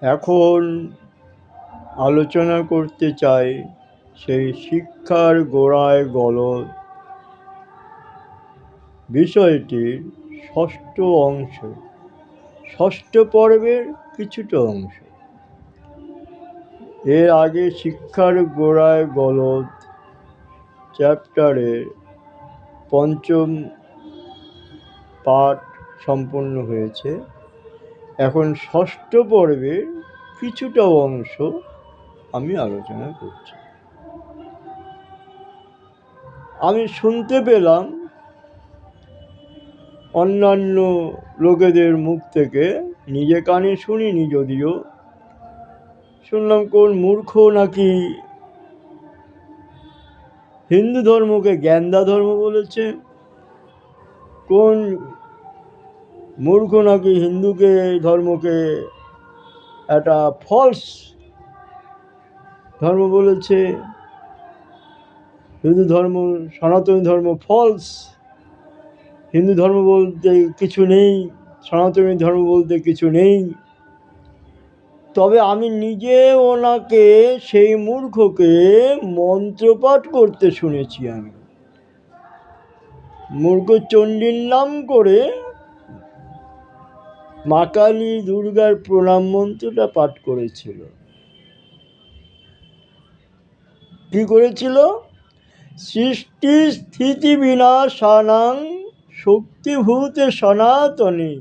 এখন আলোচনা করতে চাই সেই শিক্ষার গোড়ায় গলদ বিষয়টির ষষ্ঠ অংশ, ষষ্ঠ পর্বের কিছুটা অংশ। এর আগে শিক্ষার গোড়ায় গলদ চ্যাপ্টারের পঞ্চম পাঠ সম্পন্ন হয়েছে। এখন ষষ্ঠ পর্বের কিছুটা অংশ আমি আলোচনা করছি। আমি শুনতে পেলাম অন্যান্য লোকেদের মুখ থেকে, নিজে কানে শুনিনি যদিও, শুনলাম কোন মূর্খ নাকি হিন্দু ধর্মকে গ্যান্দা ধর্ম বলেছে, কোন মূর্খ নাকি হিন্দুকে ধর্মকে একটা ফলস ধর্ম বলেছে, হিন্দু ধর্ম, সনাতনী ধর্ম ফলস, হিন্দু ধর্ম বলতে কিছু নেই, সনাতনী ধর্ম বলতে কিছু নেই। তবে আমি নিজে ওনাকে, সেই মূর্খকে মন্ত্রপাঠ করতে শুনেছি। আমি মূর্খ চণ্ডীর নাম করে মা কালী দুর্গার প্রণাম মন্ত্রটা পাঠ করেছিল। কি করেছিল? সৃষ্টি স্থিতি বিনাশানাং শক্তিভূতে সনাতনী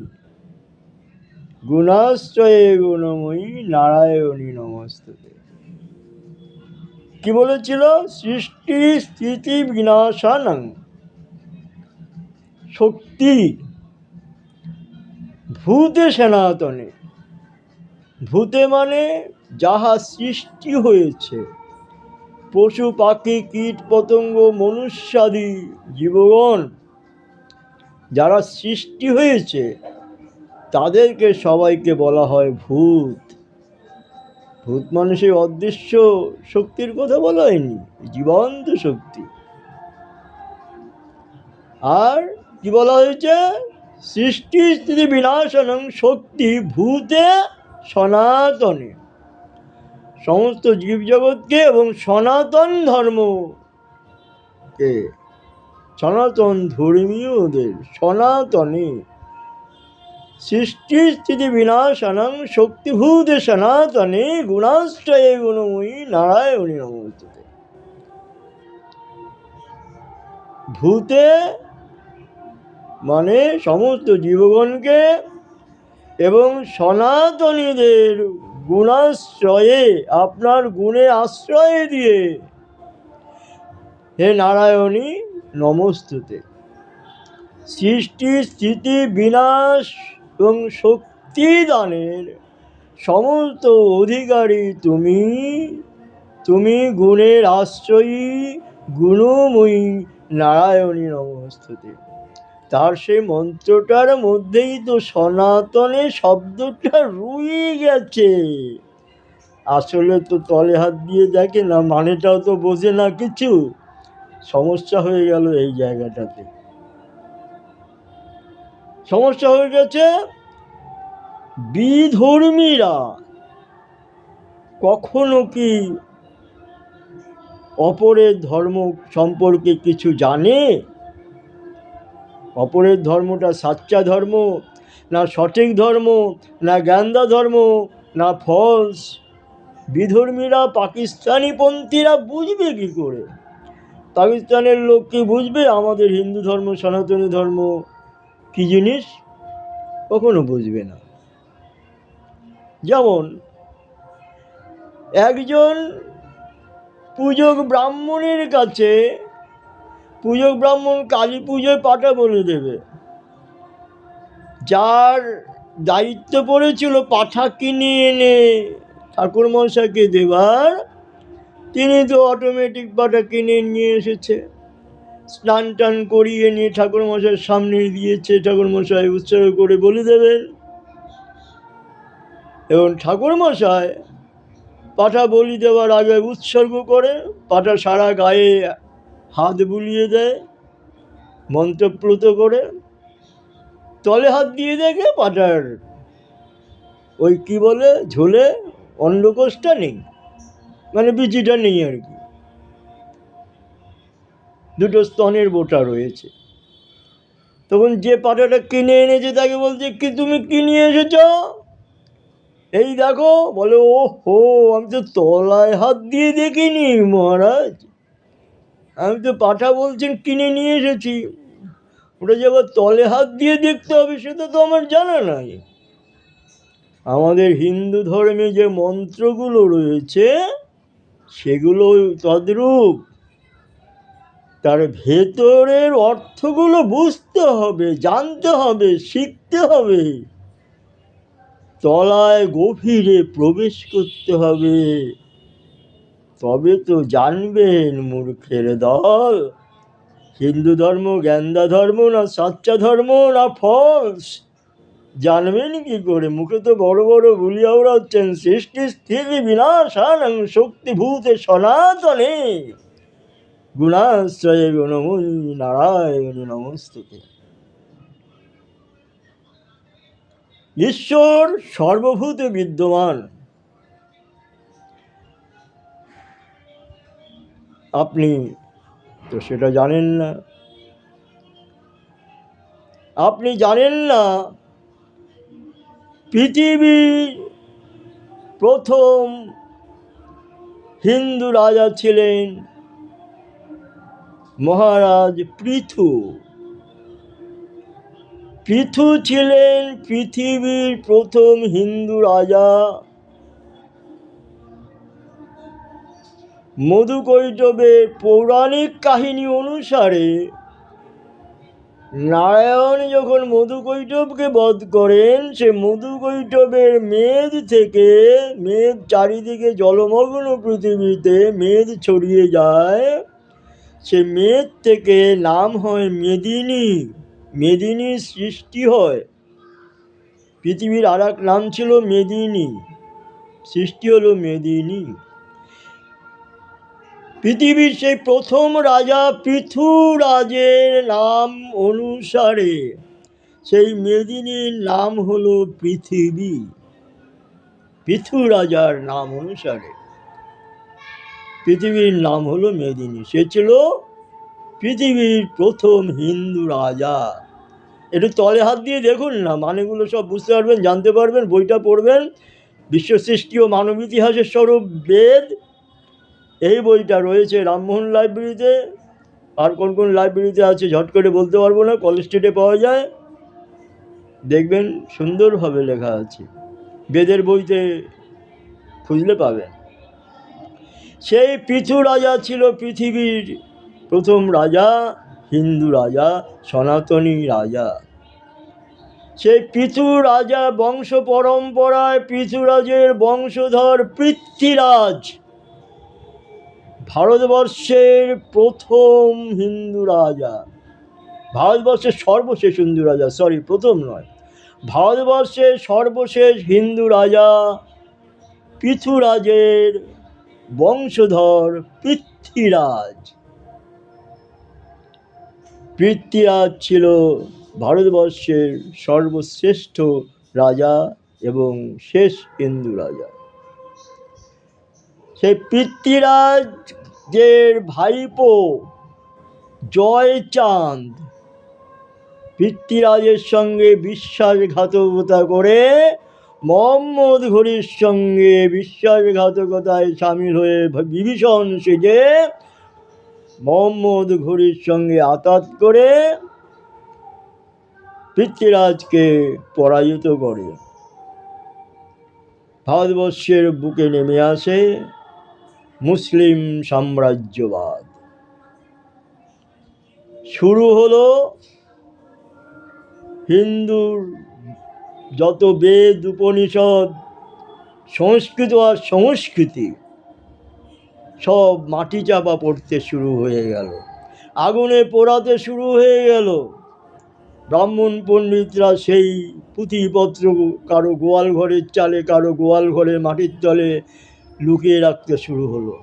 গুণাশ্রয়ে গুণময়ী নারায়ণী নমস্তুতে। কি বলেছিল? সৃষ্টি স্থিতি বিনাশানাং শক্তি ভূতে সনাতনে। ভূতে মানে যাহা সৃষ্টি হয়েছে, পশু পাখি কীট পতঙ্গ মনুষ্যাদি জীবগণ যারা সৃষ্টি হয়েছে তাদেরকে সবাইকে বলা হয় ভূত। ভূত মানে সেই অদৃশ্য শক্তির কথা বলা হয়নি, জীবন্ত শক্তি। আর কি বলা হয়েছে? সৃষ্টি স্থিতি বিনাশনং শক্তি ভূতে সনাতনে। সমস্ত জীবজগৎকে এবং সনাতন ধর্মকে, সনাতন ধর্মীয়দের সনাতনে সৃষ্টি স্থিতি বিনাশানাং শক্তিভূতে সনাতনে গুণাশ্রয়ে গুণময়ী নারায়ণী নমস্তুতে। ভূতে মানে সমস্ত জীবগণকে এবং সনাতনীদের গুণাশ্রয়ে, আপনার গুণে আশ্রয় দিয়ে হে নারায়ণী নমস্তুতে। সৃষ্টি স্থিতি বিনাশ এবং শক্তি দানের সমস্ত অধিকারী তুমি। তুমি গুণের আশ্রয়ী গুণময়ী নারায়ণী নমস্তুতে। তার সেই মন্ত্রটার মধ্যেই তো সনাতনে শব্দটা রুই গেছে। আসলে তো তলে হাত দিয়ে দেখে না, মানেটাও তো বোঝে না কিছু। সমস্যা হয়ে গেল এই জায়গাটাতে, সমস্যা হয়ে গেছে। বিধর্মীরা কখনো কি অপরের ধর্ম সম্পর্কে কিছু জানে? অপরের ধর্মটা সাচ্চা ধর্ম না সঠিক ধর্ম, না গ্যান্দা ধর্ম, না ফলস? বিধর্মীরা, পাকিস্তানি পন্থীরা বুঝবে কি করে? পাকিস্তানের লোক কি বুঝবে আমাদের হিন্দু ধর্ম সনাতনী ধর্ম কি জিনিস? কখনো বুঝবে না। যেমন একজন পূজক ব্রাহ্মণের কাছে, পূজক ব্রাহ্মণ কালী পুজোয় পাঠা বলে দেবে, যার দায়িত্ব পড়েছিল পাঠা কিনে এনে ঠাকুরমশাইকে দেবার, তিনি তো অটোমেটিক পাঠা কিনে নিয়ে এসেছে, স্নান টান করিয়ে নিয়ে ঠাকুরমশাইয়ের সামনে দিয়েছে। ঠাকুরমশাই উৎসর্গ করে বলে দেবেন, এবং ঠাকুরমশাই পাঠা বলি দেওয়ার আগে উৎসর্গ করে পাঠা সারা গায়ে হাত বুলিয়ে দেয় মন্ত্রপ্লুত করে, তলে হাত দিয়ে দেখে পাঠার ওই কি বলে ঝোলে অন্ডকোষটা নেই, মানে বিচিটা নেই আর কি, দুটো স্তনের বোটা রয়েছে। তখন যে পাঠাটা কিনে এনেছে তাকে বলছে, কি তুমি কি নিয়ে এসেছ? এই দেখো। বলে, ও হো, আমি তো তলায় হাত দিয়ে দেখিনি মহারাজ, আমি তো পাঠা বলছেন কিনে নিয়ে এসেছি, ওটা যে আবার তলে হাত দিয়ে দেখতে হবে সেটা তো আমার জানা নাই। আমাদের হিন্দু ধর্মে যে মন্ত্রগুলো রয়েছে সেগুলো তদ্রূপ, তার ভেতরের অর্থগুলো বুঝতে হবে, জানতে হবে, শিখতে হবে, তলায় গভীরে প্রবেশ করতে হবে, তবে তো জানবেন মূর্খের দল, হিন্দু ধর্ম গ্যান্দা ধর্ম না সাচ্চা ধর্ম না ফলস, জানবেন কি করে? মুখে তো বড় বড় বলিয়া ওড়াচ্ছেন, সৃষ্টি স্থিতি বিনাশানং শক্তিভূতে সনাতনে গুণাশ্রয়ে গুণময়ী নারায়ণ নমস্তুতে। ঈশ্বর সর্বভূতে বিদ্যমান। আপনি তো সেটা জানেন না। আপনি জানেন না পৃথিবীর প্রথম হিন্দু রাজা ছিলেন মহারাজ পৃথু। পৃথু ছিলেন পৃথিবীর প্রথম হিন্দু রাজা। মধুকৈটবের পৌরাণিক কাহিনী অনুসারে নারায়ণ যখন মধুকৈটবকে বধ করেন, সে মধুকৈটবের মেদ থেকে, মেদ চারিদিকে জলমগ্ন পৃথিবীতে মেদ ছড়িয়ে যায়, সে মেদ থেকে নাম হয় মেদিনী, মেদিনীর সৃষ্টি হয়। পৃথিবীর আর এক নাম ছিল মেদিনী, সৃষ্টি হলো মেদিনী। পৃথিবীর সেই প্রথম রাজা পৃথুরাজের নাম অনুসারে সেই মেদিনীর নাম হলো পৃথিবী। পৃথু রাজার নাম অনুসারে পৃথিবীর নাম হলো মেদিনী। সে ছিল পৃথিবীর প্রথম হিন্দু রাজা। একটু তলে হাত দিয়ে দেখুন না, মানেগুলো সব বুঝতে পারবেন, জানতে পারবেন। বইটা পড়বেন, বিশ্ব সৃষ্টি ও মানব ইতিহাসের স্বরূপ বেদ, এই বইটা রয়েছে রামমোহন লাইব্রেরিতে। আর কোন কোন লাইব্রেরিতে আছে ঝট করে বলতে পারবো না, কলেজ স্ট্রিটে পাওয়া যায়, দেখবেন সুন্দরভাবে লেখা আছে, বেদের বইতে খুঁজলে পাবেন। সেই পৃথু রাজা ছিল পৃথিবীর প্রথম রাজা, হিন্দু রাজা, সনাতনী রাজা। সেই পৃথু রাজা বংশ পরম্পরায় পৃথুরাজের বংশধর পৃথ্বীরাজ ভারতবর্ষের প্রথম হিন্দু রাজা, ভারতবর্ষের সর্বশেষ হিন্দু রাজা, সরি প্রথম নয়, ভারতবর্ষের সর্বশেষ হিন্দু রাজা পৃথুরাজের বংশধর পৃথ্বীরাজ। পৃথ্বীরাজ ছিল ভারতবর্ষের সর্বশ্রেষ্ঠ রাজা এবং শেষ হিন্দু রাজা। সেই পৃথ্বীরাজের ভাইপো জয়চাঁদ পৃথ্বীরাজের সঙ্গে বিশ্বাসঘাতকতা করে মোহাম্মদ ঘুরির সঙ্গে বিশ্বাসঘাতকতায় সামিল হয়ে বিভীষণ সেজে মোহাম্মদ ঘুরির সঙ্গে আতাত করে পৃথ্বীরাজকে পরাজিত করে ভারতবর্ষের বুকে নেমে আসে মুসলিম সাম্রাজ্যবাদ। শুরু হলো হিন্দুর যত বেদ উপনিষদ সংস্কৃত আর সংস্কৃতি সব মাটি চাপা পড়তে শুরু হয়ে গেল, আগুনে পোড়াতে শুরু হয়ে গেল। ব্রাহ্মণ পণ্ডিতরা সেই পুঁথিপত্র কারো গোয়াল ঘরের চালে, কারো গোয়াল ঘরের মাটির তলে লুকিয়ে রাখতে শুরু হলো।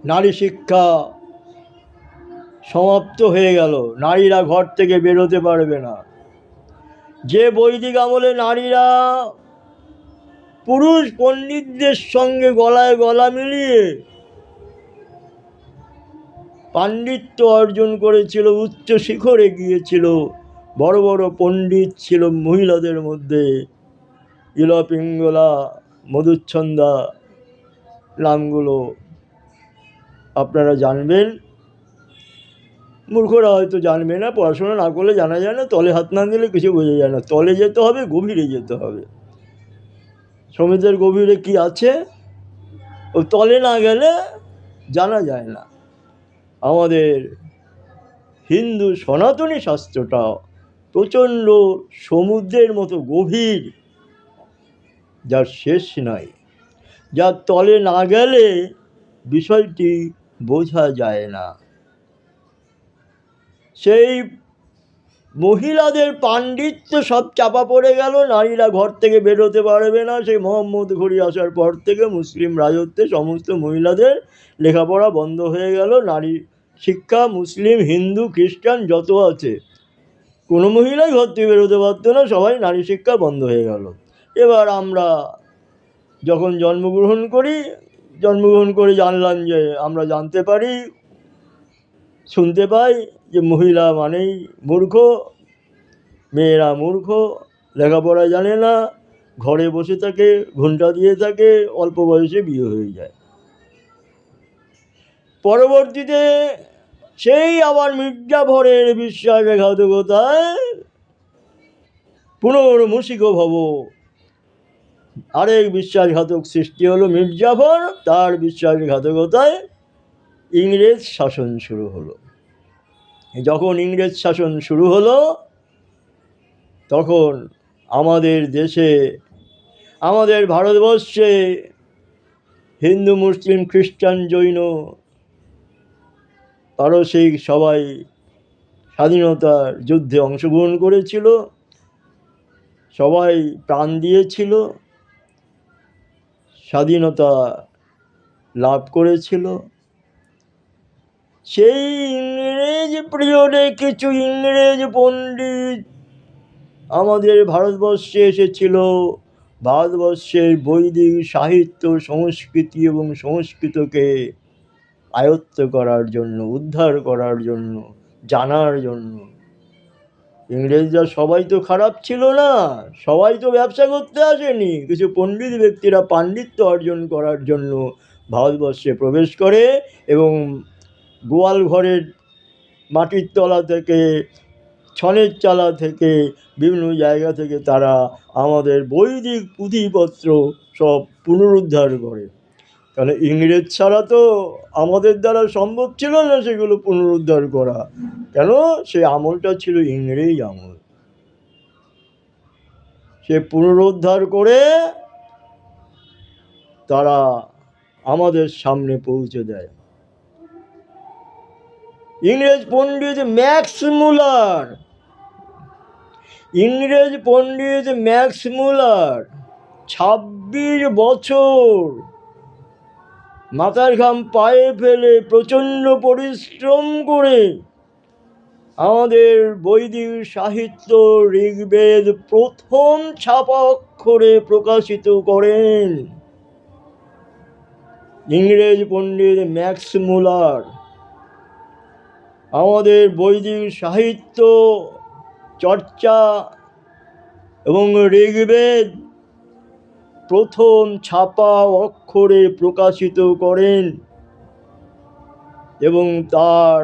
নারী শিক্ষা সমাপ্ত হয়ে গেল, নারীরা ঘর থেকে বেরোতে পারবে না। যে বৈদিক আমলে নারীরা পুরুষ পণ্ডিতদের সঙ্গে গলায় গলা মিলিয়ে পাণ্ডিত্য অর্জন করেছিল, উচ্চ শিখরে গিয়েছিল, বড় বড় পণ্ডিত ছিল মহিলাদের মধ্যে, ইলা পিঙ্গলা, মধুচ্ছন্দা নামগুলো আপনারা জানবেন, মূর্খরা হয়তো জানবে না, পড়াশোনা না করলে জানা যায় না, তলে হাত না দিলে কিছু বোঝা যায় না। তলে যেতে হবে, গভীরে যেতে হবে। সমুদ্রের গভীরে কি আছে ও তলে না গেলে জানা যায় না। আমাদের হিন্দু সনাতনী শাস্ত্রটা প্রচণ্ড সমুদ্রের মতো গভীর, যার শেষ নাই, যার তলে না গেলে বিষয়টি বোঝা যায় না। সেই মহিলাদের পাণ্ডিত্য সব চাপা পড়ে গেল, নারীরা ঘর থেকে বেরোতে পারবে না। সেই মোহাম্মদ ঘুরি আসার পর থেকে মুসলিম রাজত্বে সমস্ত মহিলাদের লেখাপড়া বন্ধ হয়ে গেল। নারী শিক্ষা মুসলিম, হিন্দু, খ্রিস্টান যত আছে কোনো মহিলাই ঘর থেকে বেরোতে পারতো না, সবাই নারী শিক্ষা বন্ধ হয়ে গেল। এবার আমরা যখন জন্মগ্রহণ করে জানলাম যে, আমরা জানতে পারি, শুনতে পাই যে মহিলা মানেই মূর্খ, মেয়েরা মূর্খ, লেখাপড়া জানে না, ঘরে বসে থাকে, ঘণ্টা দিয়ে থাকে, অল্প বয়সে বিয়ে হয়ে যায়। পরবর্তীতে সেই আবার মির্জাফরের বিশ্বাসঘাতকতায় পুনর্মূষিকভব আরেক বিশ্বাসঘাতক সৃষ্টি হলো মির্জাফর, তার বিশ্বাসঘাতকতায় ইংরেজ শাসন শুরু হলো। যখন ইংরেজ শাসন শুরু হলো তখন আমাদের দেশে, আমাদের ভারতবর্ষে হিন্দু, মুসলিম, খ্রিস্টান, জৈন, পারসিক সবাই স্বাধীনতার যুদ্ধে অংশগ্রহণ করেছিল, সবাই প্রাণ দিয়েছিল, স্বাধীনতা লাভ করেছিল। সেই ইংরেজ পিরিয়ডে কিছু ইংরেজ পণ্ডিত আমাদের ভারতবর্ষে এসেছিল, ভারতবর্ষের বৈদিক সাহিত্য, সংস্কৃতি এবং সংস্কৃতকে আয়ত্ত করার জন্য, উদ্ধার করার জন্য, জানার জন্য। ইংরেজরা সবাই তো খারাপ ছিল না, সবাই তো ব্যবসা করতে আসেনি। কিছু পণ্ডিত ব্যক্তিরা পাণ্ডিত্য অর্জন করার জন্য ভারতবর্ষে প্রবেশ করে এবং গোয়াল ঘরের মাটির তলা থেকে, ছনের চালা থেকে, বিভিন্ন জায়গা থেকে তারা আমাদের বৈদিক পুঁথিপত্র সব পুনরুদ্ধার করে। কারণ ইংরেজ ছাড়া তো আমাদের দ্বারা সম্ভব ছিল না সেগুলো পুনরুদ্ধার করা, কেন সে আমলটা ছিল ইংরেজ আমল। সে পুনরুদ্ধার করে তারা আমাদের সামনে পৌঁছে দেয়। ইংরেজ পণ্ডিত ম্যাক্স মুলার 26 বছর মাথার ঘাম পায়ে ফেলে প্রচণ্ড পরিশ্রম করে আমাদের বৈদিক সাহিত্য ঋগ্বেদ প্রথম ছাপা অক্ষরে প্রকাশিত করেন। ইংরেজ পণ্ডিত ম্যাক্স মুলার আমাদের বৈদিক সাহিত্য চর্চা এবং ঋগ্বেদ প্রথম ছাপা অক্ষরে প্রকাশিত করেন এবং তার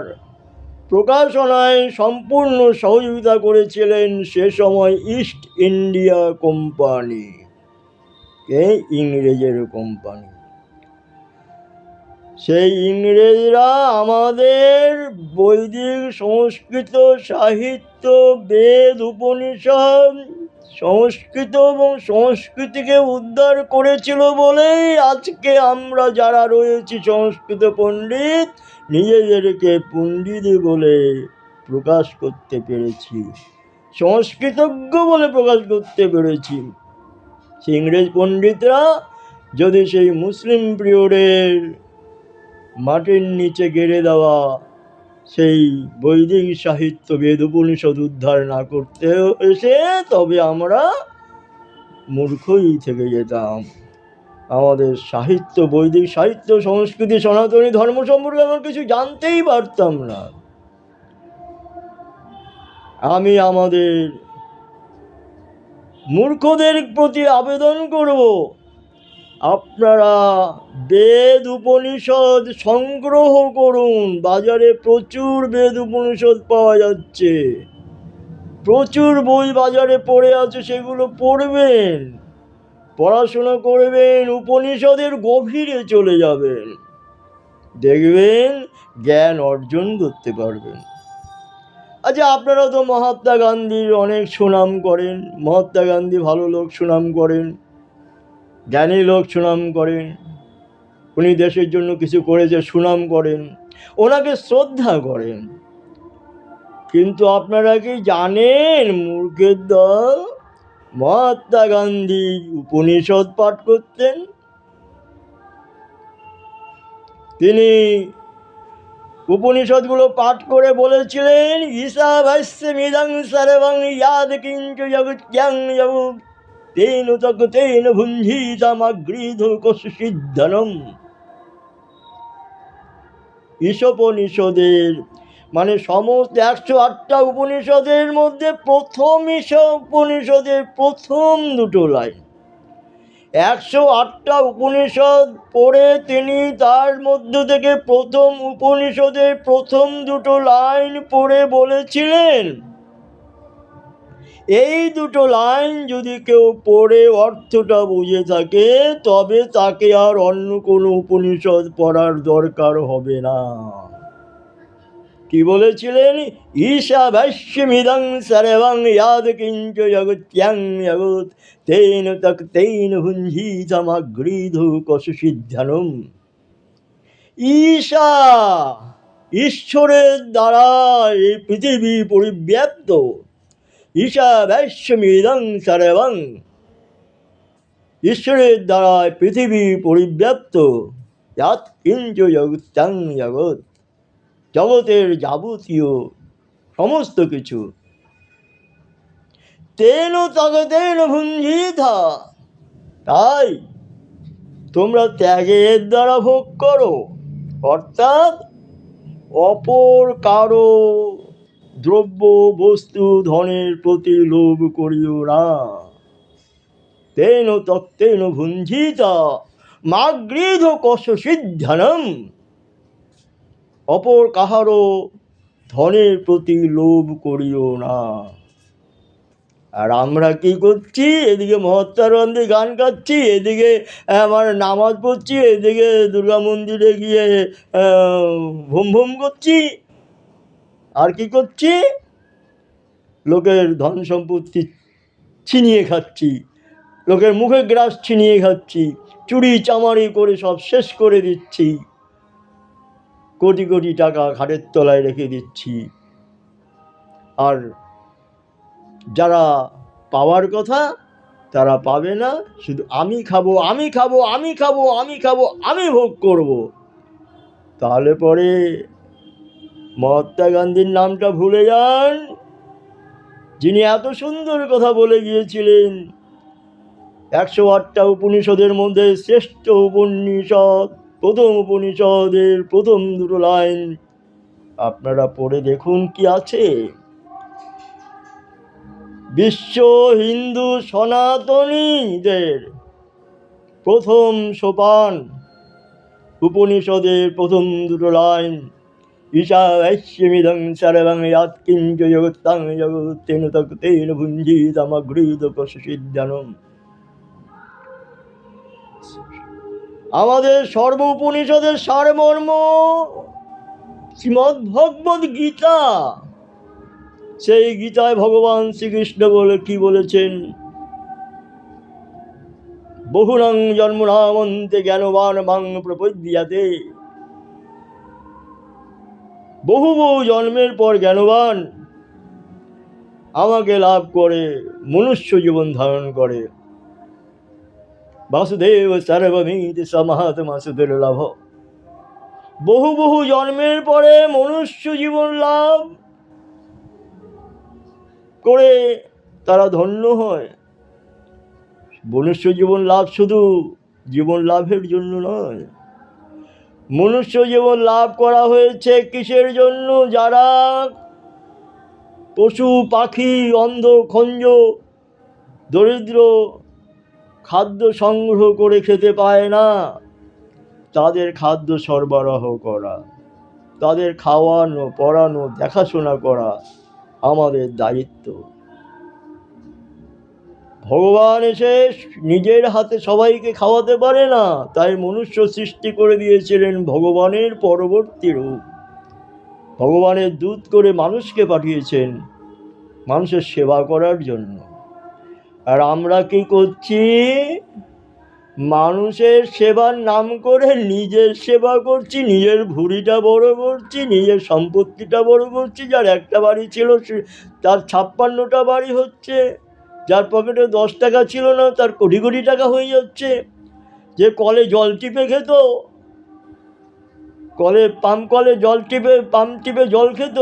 প্রকাশনায় সম্পূর্ণ সহযোগিতা করেছিলেন সে সময় ইস্ট ইন্ডিয়া কোম্পানি, ইংরেজের কোম্পানি। সেই ইংরেজরা আমাদের বৈদিক সংস্কৃত সাহিত্য, বেদ, উপনিষদ, সংস্কৃত এবং সংস্কৃতিকে উদ্ধার করেছিল বলেই আজকে আমরা যারা রয়েছি সংস্কৃত পণ্ডিত, নিজেদেরকে পণ্ডিত বলে প্রকাশ করতে পেরেছি, সংস্কৃতজ্ঞ বলে প্রকাশ করতে পেরেছি। সেই ইংরেজ পণ্ডিতরা যদি সেই মুসলিম পিরিয়ডের মাটির নিচে গেড়ে দেওয়া সেই বৈদিক সাহিত্য বেদ উপনিষদ উদ্ধার না করতে এসে তবে আমরা মূর্খই থেকে যেতাম। আমাদের সাহিত্য, বৈদিক সাহিত্য, সংস্কৃতি, সনাতনী ধর্ম সম্পর্কে আমরা কিছু জানতেই পারতাম না। আমি আমাদের মূর্খদের প্রতি আবেদন করব, আপনারা বেদ উপনিষদ সংগ্রহ করুন। বাজারে প্রচুর বেদ উপনিষদ পাওয়া যাচ্ছে, প্রচুর বই বাজারে পড়ে আছে, সেগুলো পড়বেন, পড়াশোনা করবেন, উপনিষদের গভীরে চলে যাবেন, দেখবেন জ্ঞান অর্জন করতে পারবেন। আচ্ছা, আপনারা তো মহাত্মা গান্ধীর অনেক সুনাম করেন, মহাত্মা গান্ধী ভালো লোক সুনাম করেন, জ্ঞানী লোক সুনাম করেন, উনি দেশের জন্য কিছু করেছে সুনাম করেন, ওনাকে শ্রদ্ধা করেন। কিন্তু আপনারা কি জানেন মূর্খের দল, মহাত্মা গান্ধী উপনিষদ পাঠ করতেন। তিনি উপনিষদগুলো পাঠ করে বলেছিলেন, ঈশাভাস্যমিদং সর্বং ইয়াদ কিঞ্চ জগত্যাং জগৎ তেন তক তেন ভুঞ্জিতামাগৃধ কসুসিদ্ধনম। ঈশোপনিষদের মানে সমস্ত 108টা উপনিষদের মধ্যে প্রথম ঈশোপনিষদের প্রথম দুটো লাইন, 108টা উপনিষদ পড়ে তিনি তার মধ্য থেকে প্রথম উপনিষদের প্রথম দুটো লাইন পড়ে বলেছিলেন, এই দুটো লাইন যদি কেউ পড়ে অর্থটা বুঝে থাকে তবে তাকে আর অন্য কোনো উপনিষদ পড়ার দরকার হবে না। কি বলেছিলেন? ঈশাভাস্যমিদং সর্বং ইয়াদ কিঞ্চ জগত্যাং জগৎ তেন তক তেন ভুঞ্জিতামাগৃধ কসুসিদ্ধনম। ঈশা, ঈশ্বরের দ্বারা এই পৃথিবী পরিব্যাপ্ত। ঈশাভাস্যমিদং সর্বং, ঈশ্বরের দ্বারা পৃথিবী পরিব্যাপ্ত। ইয়াৎ কিঞ্চ জগত্যাং জগৎ, জগতের যাবতীয় সমস্ত কিছু। তেন তগতেন ভুঞ্জিতা, তাই তোমরা ত্যাগের দ্বারা ভোগ করো, অর্থাৎ অপর কারো দ্রব্য বস্তু ধনের প্রতি লোভ করিও না। তেন তক্তেন ভুঞ্জিতা মাগৃধ কসুসিদ্ধনম, অপর কাহারও ধনের প্রতি লোভ করিও না। আর আমরা কি করছি? এদিকে মহাত্মা গান্ধী গান গাচ্ছি, এদিকে আমার নামাজ পড়ছি, এদিকে দুর্গা মন্দিরে গিয়ে ভুম ভুম করছি। আর কি করছি? লোকের ধন সম্পত্তি ছিনিয়ে খাচ্ছি, লোকের মুখে গ্রাস ছিনিয়ে খাচ্ছি, চুরি চামারি করে সব শেষ করে দিচ্ছি, কোটি কোটি টাকা ঘাটের তলায় রেখে দিচ্ছি। আর যারা পাওয়ার কথা তারা পাবে না, শুধু আমি খাবো, আমি খাবো, আমি খাবো, আমি খাবো, আমি ভোগ করব। তাহলে পরে মহাত্মা গান্ধীর নামটা ভুলে যান, যিনি এত সুন্দর কথা বলে গিয়েছিলেন। 108টা উপনিষদের মধ্যে শ্রেষ্ঠ উপনিষদ, প্রথম উপনিষদের প্রথম দুটো লাইন আপনারা পড়ে দেখুন কি আছে। বিশ্ব হিন্দু সনাতনীদের প্রথম সোপান, উপনিষদের প্রথম দুটো লাইন, ঈশাভাস্যমিদং সর্বং ইয়াৎ কিঞ্চ জগত্যাং জগৎ তেন তক তেন ভুঞ্জিতামাগৃধ কসুসিদ্ধনম। আমাদের সর্ব উপনিষদের সারমর্ম শ্রীমদ্ ভগবদ গীতা। সেই গীতায় ভগবান শ্রীকৃষ্ণ বলে কি বলেছেন? বহুনাং জন্মনামন্তে জ্ঞানবান মাং প্রপদ্যাতে। বহু বহু জন্মের পর জ্ঞানবান আমাকে লাভ করে মনুষ্য জীবন ধারণ করে। বাসুদেব সর্বমিতি স মহাত্মা সুদুর্লভ। বহু বহু জন্মের পরে মনুষ্য জীবন লাভ করে তারা ধন্য হয়। মনুষ্য জীবন লাভ শুধু জীবন লাভের জন্য নয়, মনুষ্য জীবন লাভ করা হয়েছে কিসের জন্য? যারা পশু পাখি অন্ধ খঞ্জ দরিদ্র খাদ্য সংগ্রহ করে খেতে পায় না, তাদের খাদ্য সরবরাহ করা, তাদের খাওয়ানো পড়ানো দেখাশোনা করা আমাদের দায়িত্ব। ভগবান এসে নিজের হাতে সবাইকে খাওয়াতে পারে না, তাই মনুষ্য সৃষ্টি করে দিয়েছিলেন ভগবানের পরবর্তী রূপ। ভগবানের দূত করে মানুষকে পাঠিয়েছেন মানুষের সেবা করার জন্য। আর আমরা কি করছি? মানুষের সেবার নাম করে নিজের সেবা করছি, নিজের ভুঁড়িটা বড় করছি, নিজের সম্পত্তিটা বড় করছি। যার একটা বাড়ি ছিল তার 56টা বাড়ি হচ্ছে, যার পকেটে 10 টাকা ছিল না তার কোটি কোটি টাকা হয়ে যাচ্ছে। যে কলে জল টিপে খেত, কলে জল টিপে পাম্প টিপে জল খেত,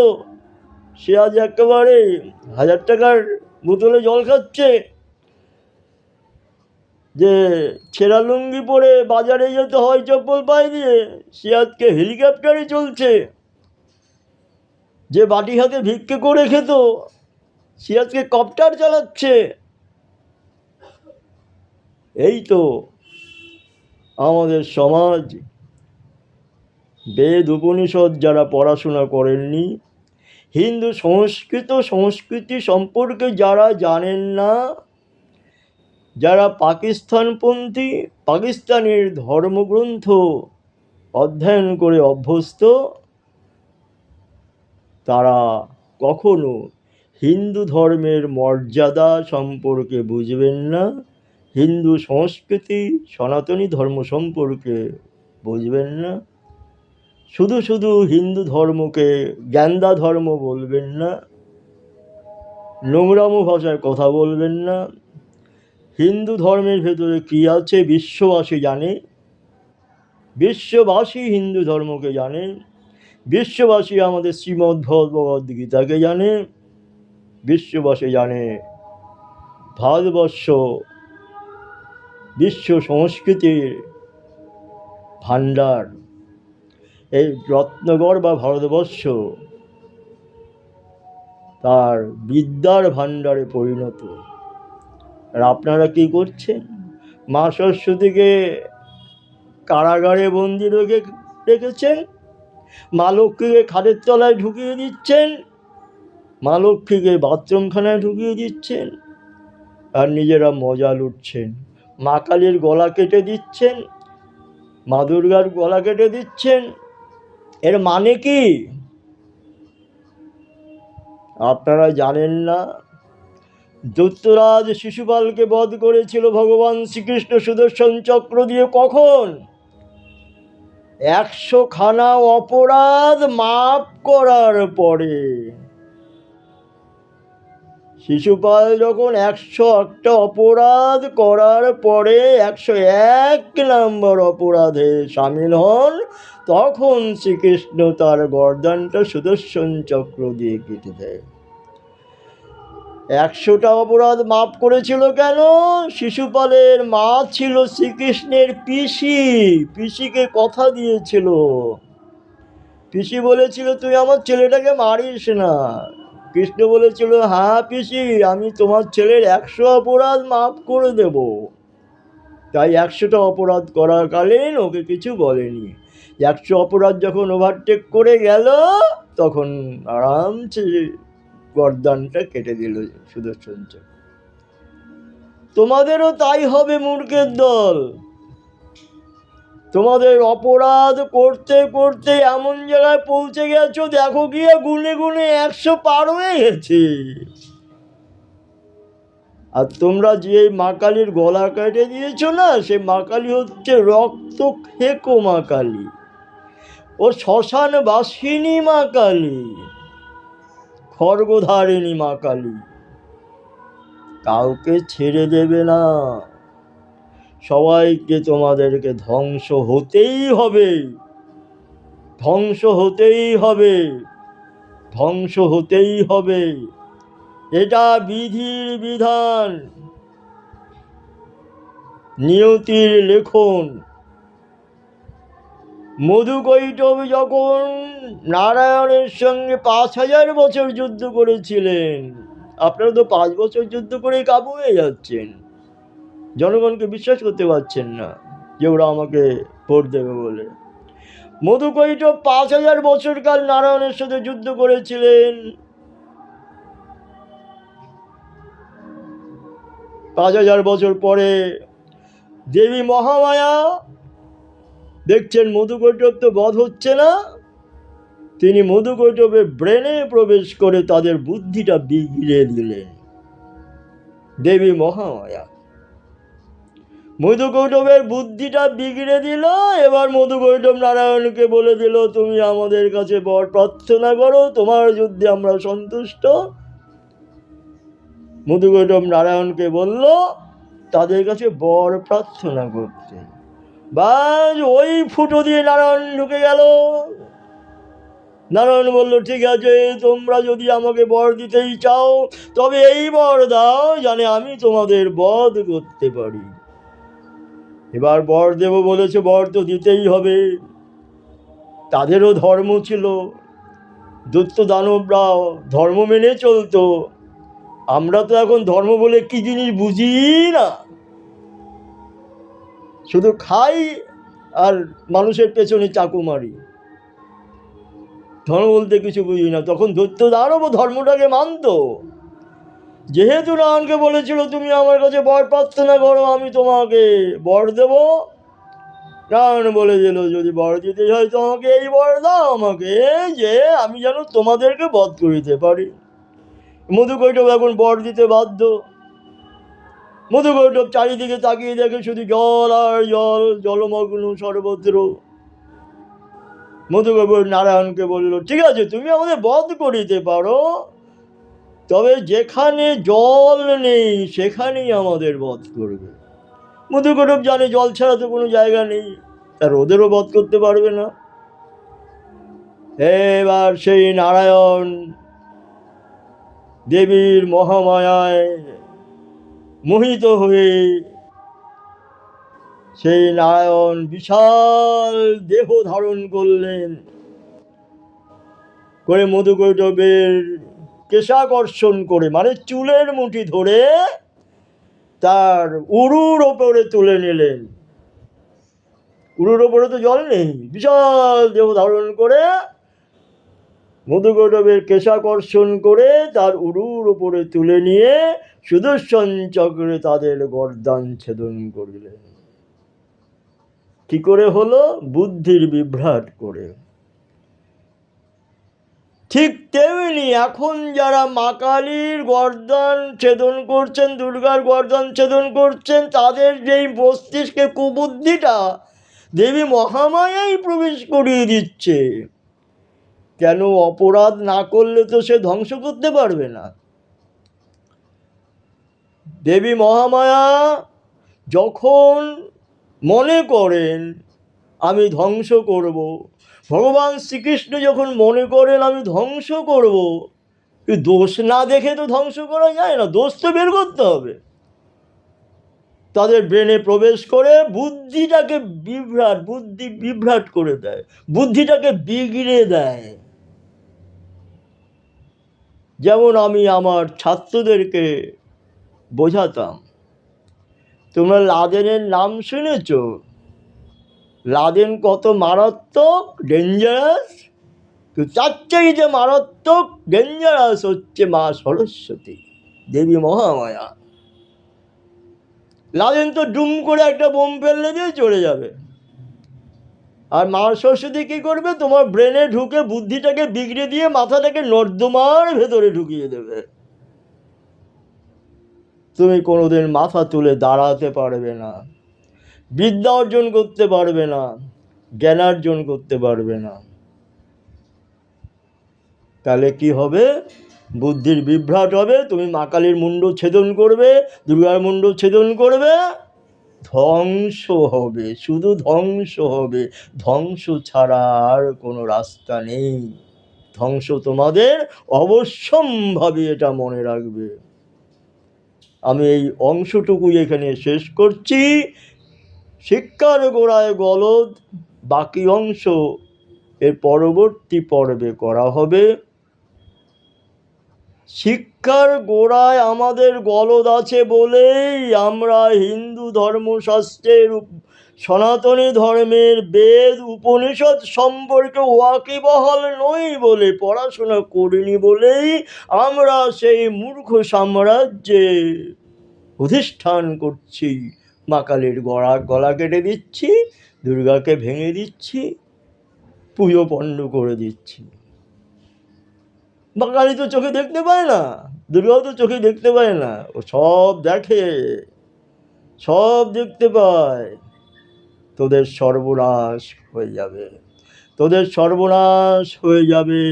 সে আজ একেবারে 1000 টাকার বোতলে জল খাচ্ছে। যে ছেঁড়া লুঙ্গি পরে বাজারে যেতে হয় চপ্পল পায়ে দিয়ে, সে আজকে হেলিকপ্টারে চলছে। যে বাটি হাতে ভিক্ষে করে খেত, সে আজকে কপ্টার চালাচ্ছে। এই তো আমাদের সমাজ। বেদ উপনিষদ যারা পড়াশোনা করেননি, হিন্দু সংস্কৃতি সম্পর্কে যারা জানেন না, যারা পাকিস্তানপন্থী, পাকিস্তানের ধর্মগ্রন্থ অধ্যয়ন করে অভ্যস্ত, তারা কখনো হিন্দু ধর্মের মর্যাদা সম্পর্কে বুঝবেন না, হিন্দু সংস্কৃতি সনাতনী ধর্ম সম্পর্কে বুঝবেন না। শুধু শুধু হিন্দু ধর্মকে গ্যান্দা ধর্ম বলবেন না, নোংরামো ভাষায় কথা বলবেন না। হিন্দু ধর্মের ভেতরে কী আছে বিশ্ববাসী জানে, বিশ্ববাসী হিন্দু ধর্মকে জানে, বিশ্ববাসী আমাদের শ্রীমদ্ ভগবদ্ গীতাকে জানে, বিশ্ববাসী জানে ভারতবর্ষ বিশ্ব সংস্কৃতির ভাণ্ডার। এই রত্নগর বা ভারতবর্ষ তার বিদ্যার ভাণ্ডারে পরিণত। আর আপনারা কি করছেন? মা সরস্বতীকে কারাগারে বন্দি রেখেছেন, মা লক্ষ্মীকে খাটের তলায় ঢুকিয়ে দিচ্ছেন, মা লক্ষ্মীকে বাথরুমখানায় ঢুকিয়ে দিচ্ছেন, আর নিজেরা মজা লুটছেন। মা কালীর গলা কেটে দিচ্ছেন, মা দুর্গার গলা কেটে দিচ্ছেন। এর মানে কি আপনারা জানেন না? দৈত্যরাজ শিশুপালকে বধ করেছিল ভগবান শ্রীকৃষ্ণ সুদর্শন চক্র দিয়ে। কখন? 100খানা অপরাধ মাপ করার পরে। শিশুপাল যখন 101টা অপরাধ করার পরে 101 নম্বর অপরাধে সামিল হন, তখন শ্রীকৃষ্ণ তার গর্দানটা সুদর্শন চক্র দিয়ে কেটে দেয়। 100টা অপরাধ মাপ করেছিল কেন? শিশুপালের মা ছিল শ্রীকৃষ্ণের পিসি, পিসিকে কথা দিয়েছিল। পিসি বলেছিল তুই আমার ছেলেটাকে মারিস না। কৃষ্ণ বলেছিল হ্যাঁ পিসি, আমি তোমার ছেলের 100 অপরাধ মাফ করে দেব। তাই 100টা অপরাধ করাকালীন ওকে কিছু বলেনি। 100 অপরাধ যখন ওভারটেক করে গেল, তখন আরামসে গর্দানটা কেটে দিল সুদর্শন চক্র। তোমাদেরও তাই হবে মূর্খের দল। তোমাদের অপরাধ করতে করতে এমন জায়গায় পৌঁছে গেছো, দেখো গিয়ে গুনে গুনে 100 পার হয়ে গেছে। আর তোমরা যে মা কালীর গলা কেটে দিয়েছো না, সে মা কালী হচ্ছে রক্ত খেকো মা কালী, ও শ্মশান বাসিনী মা কালী, খড়গধারিণী মা কালী। কাউকে ছেড়ে দেবে না, সবাইকে তোমাদেরকে ধ্বংস হতেই হবে। ধ্বংস হতেই হবে, ধ্বংস হতেই হবে। এটা বিধির বিধান, নিয়তির লেখন। মধুকৈটব যখন নারায়ণের সঙ্গে 5,000 বছর যুদ্ধ করেছিলেন, আপনারা তো 5 বছর যুদ্ধ করেই কাবু হয়ে যাচ্ছেন, জনগণকে বিশ্বাস করতে পারছেন না যে ওরা আমাকে ভোট দেবে বলে। মধুকৈটব 5,000 বছর কাল নারায়ণের সাথে যুদ্ধ করেছিলেন। 5,000 বছর পরে দেবী মহামায়া দেখছেন মধুকৈটব তো বধ হচ্ছে না, তিনি মধুকৈটবের ব্রেনে প্রবেশ করে তাদের বুদ্ধিটা বিগড়ে দিলেন। দেবী মহামায়া মধুকৈটবের বুদ্ধিটা বিগড়ে দিল। এবার মধুকৈটব নারায়ণকে বলে দিল, তুমি আমাদের কাছে বর প্রার্থনা করো, তোমার যুদ্ধে আমরা সন্তুষ্ট। মধুকৈটব নারায়ণকে বলল তাদের কাছে বর প্রার্থনা করতে। বাস ওই ফুটো দিয়ে নারায়ণ ঢুকে গেল। নারায়ণ বলল, ঠিক আছে, তোমরা যদি আমাকে বর দিতেই চাও তবে এই বর দাও জানে আমি তোমাদের বধ করতে পারি। এবার বর দেব বলেছে, বর তো দিতেই হবে। তাদেরও ধর্ম ছিল, দৈত্য দানবরাও ধর্ম মেনে চলতো। আমরা তো এখন ধর্ম বলে কি জিনিস বুঝি না, শুধু খাই আর মানুষের পেছনে চাকু মারি, ধর্ম বলতে কিছু বুঝি না। তখন দৈত্য দানব ধর্মটাকে মানত। যেহেতু নারায়ণকে বলেছিল তুমি আমার কাছে বর প্রার্থনা করো, আমি তোমাকে বর দেব, নারায়ণ বলে দিল যদি বর দিতে হয় তো আমাকে এই বর দাও আমাকে, যে আমি যেন তোমাদেরকে বধ করিতে পারি। মধুকৈটব এখন বর দিতে বাধ্য। মধুকৈটব চারিদিকে তাকিয়ে দেখে শুধু জল আর জল, জলমগ্ন সর্বত্র। মধুকৈটব নারায়ণকে বলল, ঠিক আছে তুমি আমাদের বধ করিতে পারো, তবে যেখানে জল নেই সেখানেই আমাদের বধ করবে। মধুকৈটব জানে জল ছাড়া তো কোনো জায়গা নেই, তার ওদেরও বধ করতে পারবে না। এবার সেই নারায়ণ দেবীর মহামায়ায় মোহিত হয়ে সেই নারায়ণ বিশাল দেহ ধারণ করলেন, করে মধুকৈটবের কেশাকর্ষণ করে, মানে চুলের মুঠি ধরে তার উরুর ওপরে তুলে নিলেন। উরুর ওপরে তো জল নেই, বিশাল দেহ ধারণ করে মধুকৈটবের কেশাকর্ষণ করে তার উরুর ওপরে তুলে নিয়ে সুদর্শন চক্রে তাদের গর্দান ছেদন করিলেন। কি করে হলো? বুদ্ধির বিভ্রাট করে। ঠিক তেমনি এখন যারা মা কালীর গর্দান ছেদন করছেন, দুর্গার গর্দান ছেদন করছেন, তাদের যেই মস্তিষ্কে কুবুদ্ধিটা দেবী মহামায়াই প্রবেশ করিয়ে দিচ্ছে। কেন? অপরাধ না করলে তো সে ধ্বংস করতে পারবে না। দেবী মহামায়া যখন মনে করেন আমি ধ্বংস করব, ভগবান শ্রীকৃষ্ণ যখন মনে করেন আমি ধ্বংস করব, দোষ না দেখে তো ধ্বংস করা যায় না, দোষ তো বের করতে হবে। তাদের ব্রেনে প্রবেশ করে বুদ্ধিটাকে বিভ্রাট করে দেয়, বুদ্ধিটাকে বিগড়ে দেয়। যেমন আমি আমার ছাত্রদেরকে বোঝাতাম, তোমরা লাদেনের নাম শুনেছ? লাদেন কত মারাত্মক, ডেঞ্জারাস। তার চাইতে মারাত্মক ডেঞ্জারাস হচ্ছে মা সরস্বতী, দেবী মহামায়া। লাদেন তো ডুম করে একটা বোম ফেললে দিয়ে চলে যাবে, আর মা সরস্বতী কী করবে? তোমার ব্রেনে ঢুকে বুদ্ধিটাকে বিগড়ে দিয়ে মাথাটাকে নর্দমার ভেতরে ঢুকিয়ে দেবে। তুমি কোনোদিন মাথা তুলে দাঁড়াতে পারবে না, বিদ্যা অর্জন করতে পারবে না, জ্ঞানার্জন করতে পারবে না। তাহলে কি হবে? বুদ্ধির বিভ্রাট হবে। তুমি মা কালীর মুণ্ড ছেদন করবে, দুর্গার মুণ্ড ছেদন করবে, ধ্বংস হবে, শুধু ধ্বংস হবে। ধ্বংস ছাড়া আর কোনো রাস্তা নেই। ধ্বংস তোমাদের অবশ্যম্ভাবী, এটা মনে রাখবে। আমি এই অংশটুকুই এখানে শেষ করছি। শিক্ষার গোড়ায় গলদ, বাকি অংশ এর পরবর্তী পর্বে করা হবে। শিক্ষার গোড়ায় আমাদের গলদ আছে বলেই আমরা হিন্দু ধর্মশাস্ত্রের, সনাতনী ধর্মের বেদ উপনিষদ সম্পর্কে ওয়াকিবহাল নই বলে, পড়াশোনা করিনি বলেই আমরা সেই মূর্খ সাম্রাজ্যে অধিষ্ঠান করছি। মা কালীর গলা কেটে দিচ্ছি, দুর্গাকে ভেঙে দিচ্ছি, পুজো পণ্ড করে দিচ্ছি। মা কালী তো চোখে দেখতে পায় না, দুর্গাও তো চোখে দেখতে পায় না, ও সব দেখে, সব দেখতে পায়। তোদের সর্বনাশ হয়ে যাবে, তোদের সর্বনাশ হয়ে যাবে।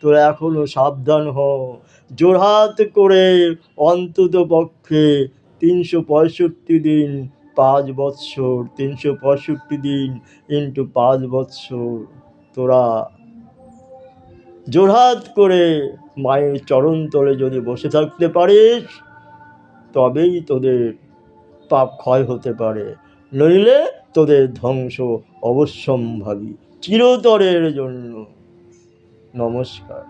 তোরা এখনো সাবধান হ। জোরহাত করে অন্তত পক্ষে 365 দিন 5 বৎসর, 365 দিন ইন্টু 5 বৎসর তোরা জোরহাত করে মায়ের চরণ তলে যদি বসে থাকতে পারিস, তবেই তোদের পাপ ক্ষয় হতে পারে, নইলে তোদের ধ্বংস অবশ্যম্ভাবী, চিরতরের জন্য। নমস্কার।